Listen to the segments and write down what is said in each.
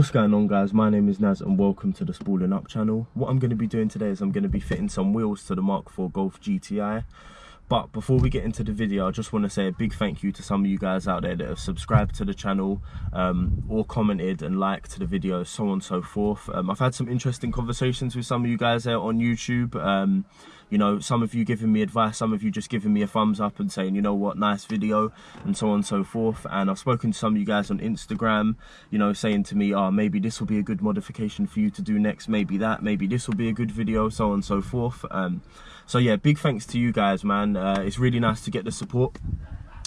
What's going on, guys? My name is Naz and welcome to the Spooling Up channel. What I'm going to be doing today is I'm going to be fitting some wheels to the MK4 GOLF GTI. But before we get into the video, I just want to say a big thank you to some of you guys out there that have subscribed to the channel, or commented and liked the video, so on and so forth. I've had some interesting conversations with some of you guys out on YouTube. You know, some of you giving me advice, some of you just giving me a thumbs up and saying, you know what, nice video, and so on and so forth. And I've spoken to some of you guys on Instagram, you know, saying to me, oh, maybe this will be a good modification for you to do next, maybe that, maybe this will be a good video, so on and so forth. So yeah, big thanks to you guys, man. It's really nice to get the support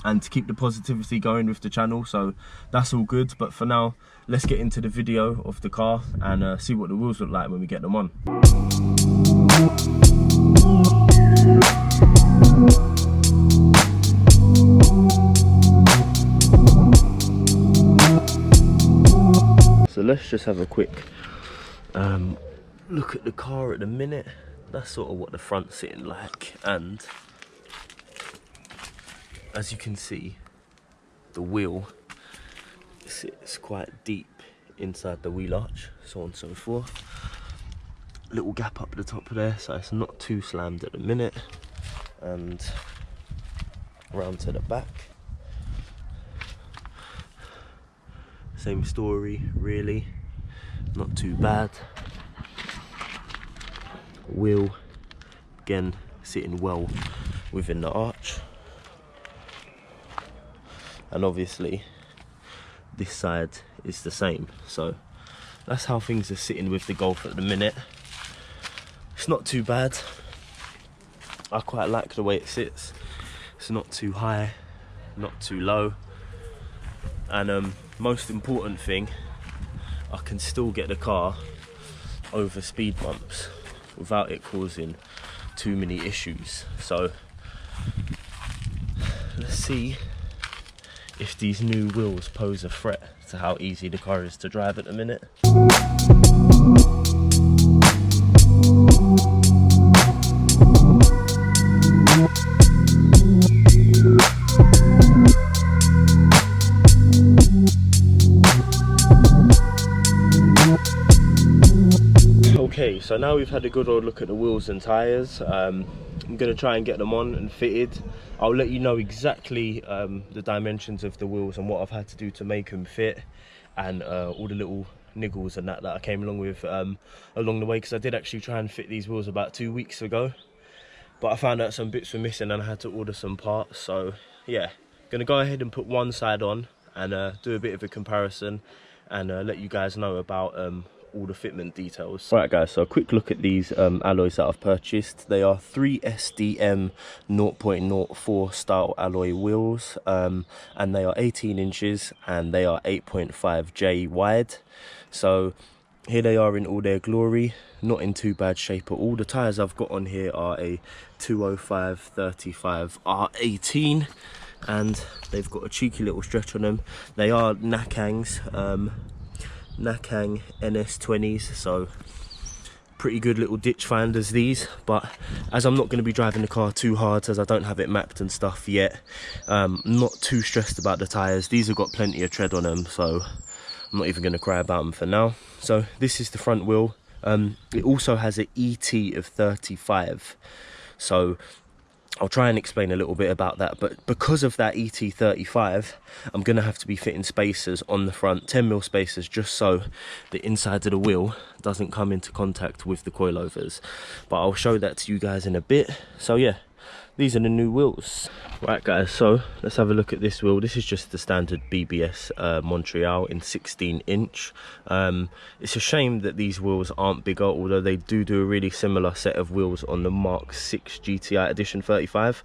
and to keep the positivity going with the channel, so that's all good. But for now, let's get into the video of the car and see what the wheels look like when we get them on. So let's just have a quick look at the car at the minute. That's sort of what the front's sitting like, and as you can see, the wheel sits quite deep inside the wheel arch, so on and so forth. Little gap up the top of there, so it's not too slammed at the minute. And around to the back, same story really, not too bad. Wheel again sitting well within the arch, and obviously this side is the same. So that's how things are sitting with the Golf at the minute. It's not too bad. I quite like the way it sits. It's not too high, not too low, and most important thing, I can still get the car over speed bumps without it causing too many issues. So let's see if these new wheels pose a threat to how easy the car is to drive at the minute. Okay, so now we've had a good old look at the wheels and tyres. I'm going to try and get them on and fitted. I'll let you know exactly the dimensions of the wheels and what I've had to do to make them fit, and all the little niggles and that I came along with along the way, because I did actually try and fit these wheels about 2 weeks ago, but I found out some bits were missing and I had to order some parts. So yeah, going to go ahead and put one side on and do a bit of a comparison and let you guys know about all the fitment details. Right guys, so a quick look at these alloys that I've purchased. They are 3SDM 0.04 style alloy wheels, and they are 18 inches and they are 8.5J wide. So here they are in all their glory, not in too bad shape at all. The tyres I've got on here are a 205/35 R18, and they've got a cheeky little stretch on them. They are Nakangs, Nakang NS20s, so pretty good little ditch finders these. But as I'm not going to be driving the car too hard, as I don't have it mapped and stuff yet, not too stressed about the tyres. These have got plenty of tread on them, so I'm not even going to cry about them for now. So this is the front wheel. It also has an ET of 35, so I'll try and explain a little bit about that. But because of that ET35, I'm going to have to be fitting spacers on the front, 10mm spacers, just so the inside of the wheel doesn't come into contact with the coilovers. But I'll show that to you guys in a bit. So yeah, these are the new wheels. Right guys, so let's have a look at this wheel. This is just the standard BBS Montreal in 16 inch. It's a shame that these wheels aren't bigger, although they do a really similar set of wheels on the MK4 GTI edition 35.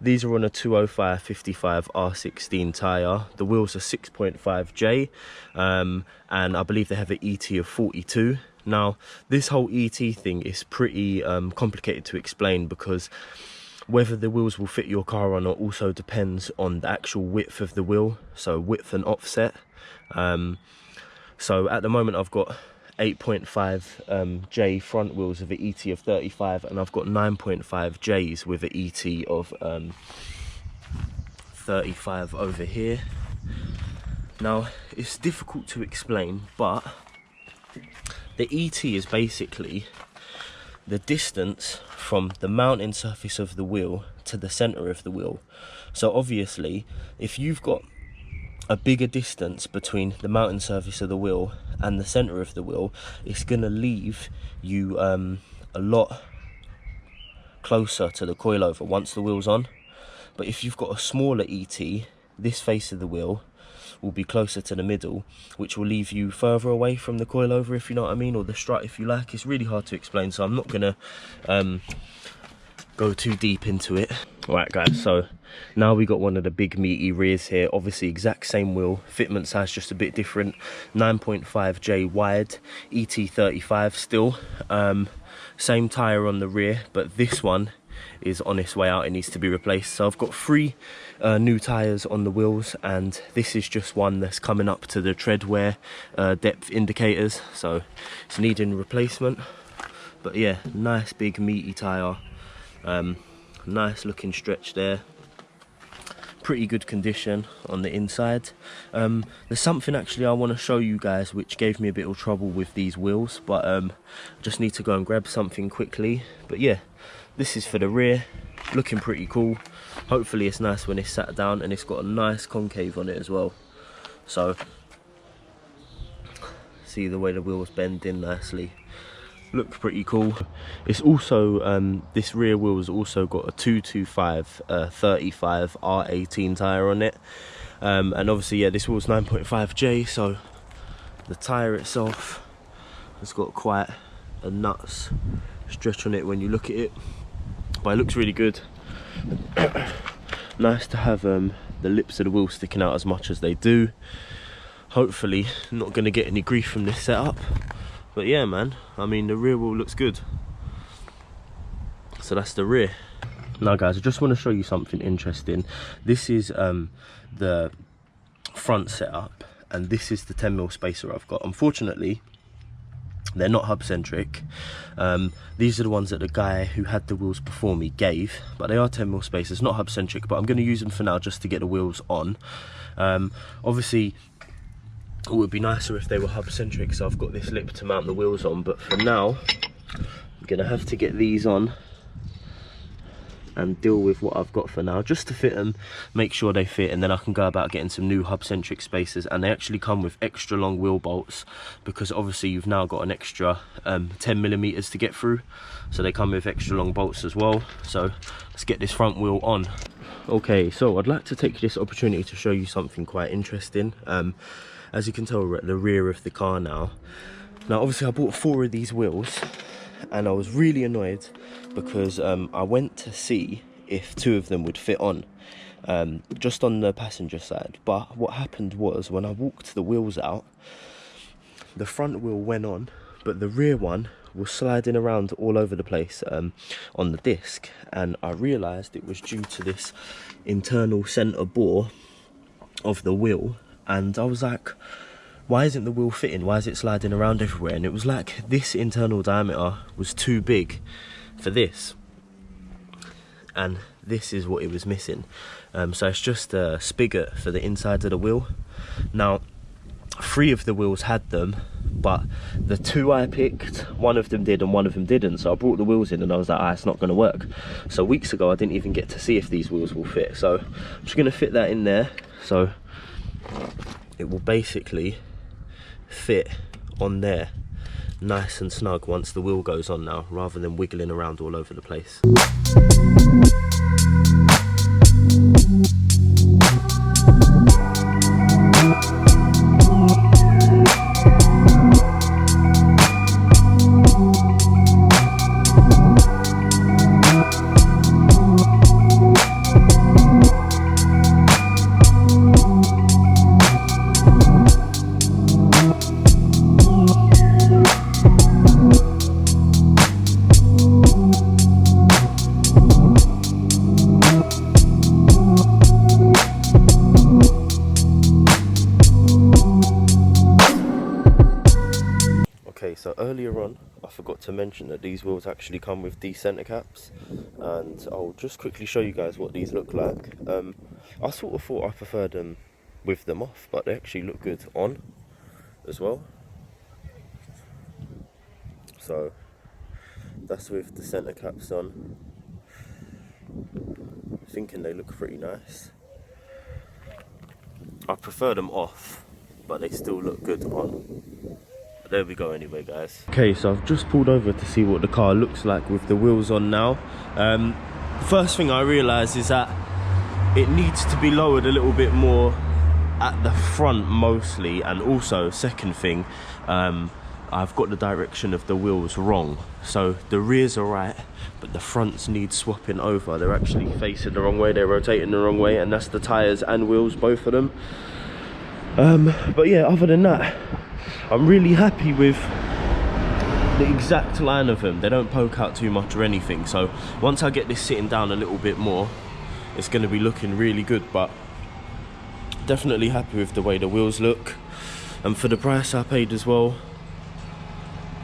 These are on a 205/55 R16 tyre. The wheels are 6.5J, and I believe they have an ET of 42. Now this whole ET thing is pretty complicated to explain, because whether the wheels will fit your car or not also depends on the actual width of the wheel, so width and offset. So at the moment I've got 8.5J front wheels with an ET of 35, and I've got 9.5Js with an ET of 35 over here. Now, it's difficult to explain, but the ET is basically the distance from the mounting surface of the wheel to the center of the wheel. So obviously, if you've got a bigger distance between the mounting surface of the wheel and the center of the wheel, it's going to leave you a lot closer to the coilover once the wheel's on. But if you've got a smaller ET, this face of the wheel will be closer to the middle, which will leave you further away from the coilover, if you know what I mean, or the strut, if you like. It's really hard to explain, so I'm not gonna go too deep into it. All right, guys, so now we got one of the big meaty rears here. Obviously exact same wheel, fitment size just a bit different. 9.5J wide, ET35 still. Same tyre on the rear, but this one is on its way out. It needs to be replaced. So I've got 3 new tyres on the wheels, and this is just one that's coming up to the tread wear depth indicators, so it's needing replacement. But yeah, nice big meaty tyre, nice looking stretch there, pretty good condition on the inside. There's something actually I want to show you guys which gave me a bit of trouble with these wheels, but just need to go and grab something quickly. But yeah, this is for the rear, looking pretty cool. Hopefully it's nice when it's sat down, and it's got a nice concave on it as well. So see the way the wheels bend in nicely, look pretty cool. It's also this rear wheel has also got a 225 35 R18 tyre on it, and obviously yeah, this wheel's 9.5J, so the tyre itself has got quite a nuts stretch on it when you look at it, but it looks really good. Nice to have the lips of the wheel sticking out as much as they do. Hopefully not going to get any grief from this setup, but yeah, man, I mean, the rear wheel looks good. So that's the rear. Now guys, I just want to show you something interesting. This is the front setup, and this is the 10mm spacer I've got. Unfortunately, they're not hub centric. These are the ones that the guy who had the wheels before me gave, but they are 10mm spacers, not hub centric, but I'm going to use them for now just to get the wheels on. Obviously it would be nicer if they were hub centric, so I've got this lip to mount the wheels on, but for now I'm going to have to get these on and deal with what I've got for now, just to fit them, make sure they fit, and then I can go about getting some new hub centric spacers. And they actually come with extra long wheel bolts, because obviously you've now got an extra 10mm to get through, so they come with extra long bolts as well. So let's get this front wheel on. Okay, so I'd like to take this opportunity to show you something quite interesting. As you can tell, we're at the rear of the car now. Now obviously I bought 4 of these wheels, and I was really annoyed because I went to see if 2 of them would fit on, just on the passenger side. But what happened was, when I walked the wheels out, the front wheel went on, but the rear one was sliding around all over the place on the disc, and I realised it was due to this internal centre bore of the wheel. And I was like, why isn't the wheel fitting? Why is it sliding around everywhere? And it was like this internal diameter was too big for this, and this is what it was missing. So it's just a spigot for the inside of the wheel. Now 3 of the wheels had them, but the 2 I picked, one of them did and one of them didn't. So I brought the wheels in and I was like, it's not going to work. So weeks ago I didn't even get to see if these wheels will fit, so I'm just going to fit that in there, so it will basically fit on there nice and snug once the wheel goes on now, rather than wiggling around all over the place. So earlier on I forgot to mention that these wheels actually come with decenter caps, and I'll just quickly show you guys what these look like. I sort of thought I preferred them with them off, but they actually look good on as well. So that's with the centre caps on. Thinking they look pretty nice. I prefer them off, but they still look good on. But there we go anyway, guys. Okay, so I've just pulled over to see what the car looks like with the wheels on now. First thing I realised is that it needs to be lowered a little bit more at the front mostly, and also second thing, I've got the direction of the wheels wrong. So the rears are right, but the fronts need swapping over. They're actually facing the wrong way, they're rotating the wrong way, and that's the tyres and wheels, both of them. But yeah, other than that, I'm really happy with the exact line of them. They don't poke out too much or anything. So once I get this sitting down a little bit more, it's going to be looking really good. But definitely happy with the way the wheels look, and for the price I paid as well,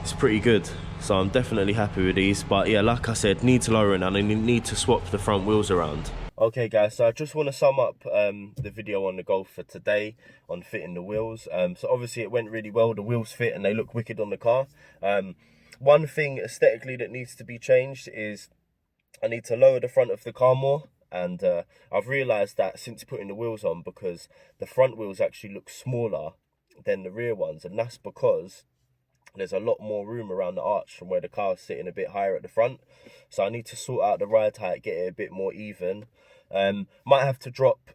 it's pretty good. So I'm definitely happy with these. But yeah, like I said, need to lower it, and I need to swap the front wheels around. Okay guys, so I just want to sum up the video on the Golf for today on fitting the wheels. So obviously it went really well, the wheels fit and they look wicked on the car. One thing aesthetically that needs to be changed is I need to lower the front of the car more. And I've realised that since putting the wheels on, because the front wheels actually look smaller than the rear ones, and that's because there's a lot more room around the arch from where the car is sitting a bit higher at the front. So I need to sort out the ride height, get it a bit more even. Might have to drop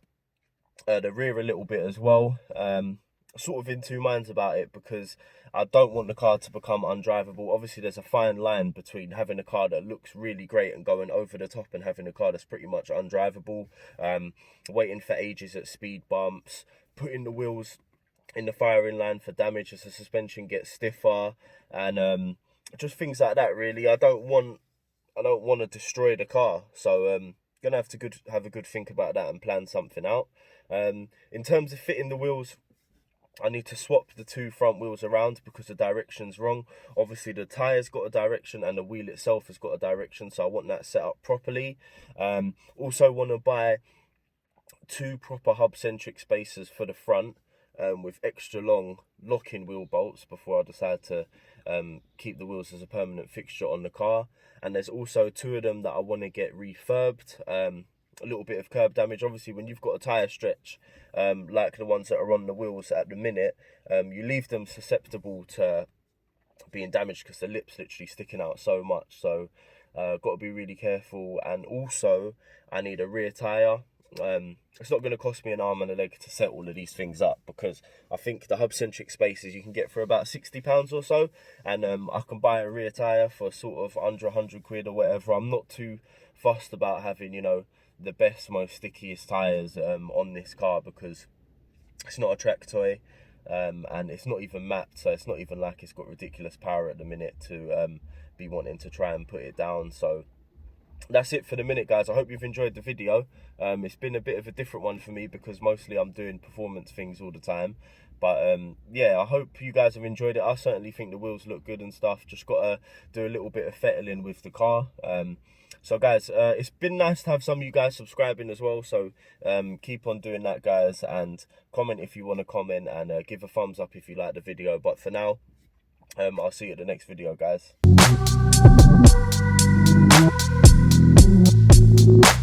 the rear a little bit as well. Sort of in two minds about it, because I don't want the car to become undrivable. Obviously there's a fine line between having a car that looks really great and going over the top, and having a car that's pretty much undrivable, waiting for ages at speed bumps, putting the wheels in the firing line for damage as the suspension gets stiffer, and just things like that really. I don't want to destroy the car, so gonna have to have a good think about that and plan something out. In terms of fitting the wheels, I need to swap the two front wheels around because the direction's wrong. Obviously the tyre's got a direction and the wheel itself has got a direction, so I want that set up properly. Also want to buy two proper hub-centric spacers for the front, with extra long lock-in wheel bolts before I decide to keep the wheels as a permanent fixture on the car. And there's also two of them that I want to get refurbed. A little bit of curb damage. Obviously when you've got a tyre stretch like the ones that are on the wheels at the minute, you leave them susceptible to being damaged because the lip's literally sticking out so much. So got to be really careful. And also I need a rear tyre. It's not going to cost me an arm and a leg to set all of these things up, because I think the hub-centric spacers you can get for about £60 or so, and I can buy a rear tyre for sort of under 100 quid or whatever. I'm not too fussed about having, you know, the best, most stickiest tyres on this car, because it's not a track toy, and it's not even mapped, so it's not even like it's got ridiculous power at the minute to be wanting to try and put it down. So that's it for the minute, guys. I hope you've enjoyed the video. It's been a bit of a different one for me because mostly I'm doing performance things all the time. But yeah, I hope you guys have enjoyed it. I certainly think the wheels look good and stuff. Just got to do a little bit of fettling with the car. So guys, it's been nice to have some of you guys subscribing as well. So keep on doing that, guys. And comment if you want to comment, and give a thumbs up if you like the video. But for now, I'll see you at the next video, guys.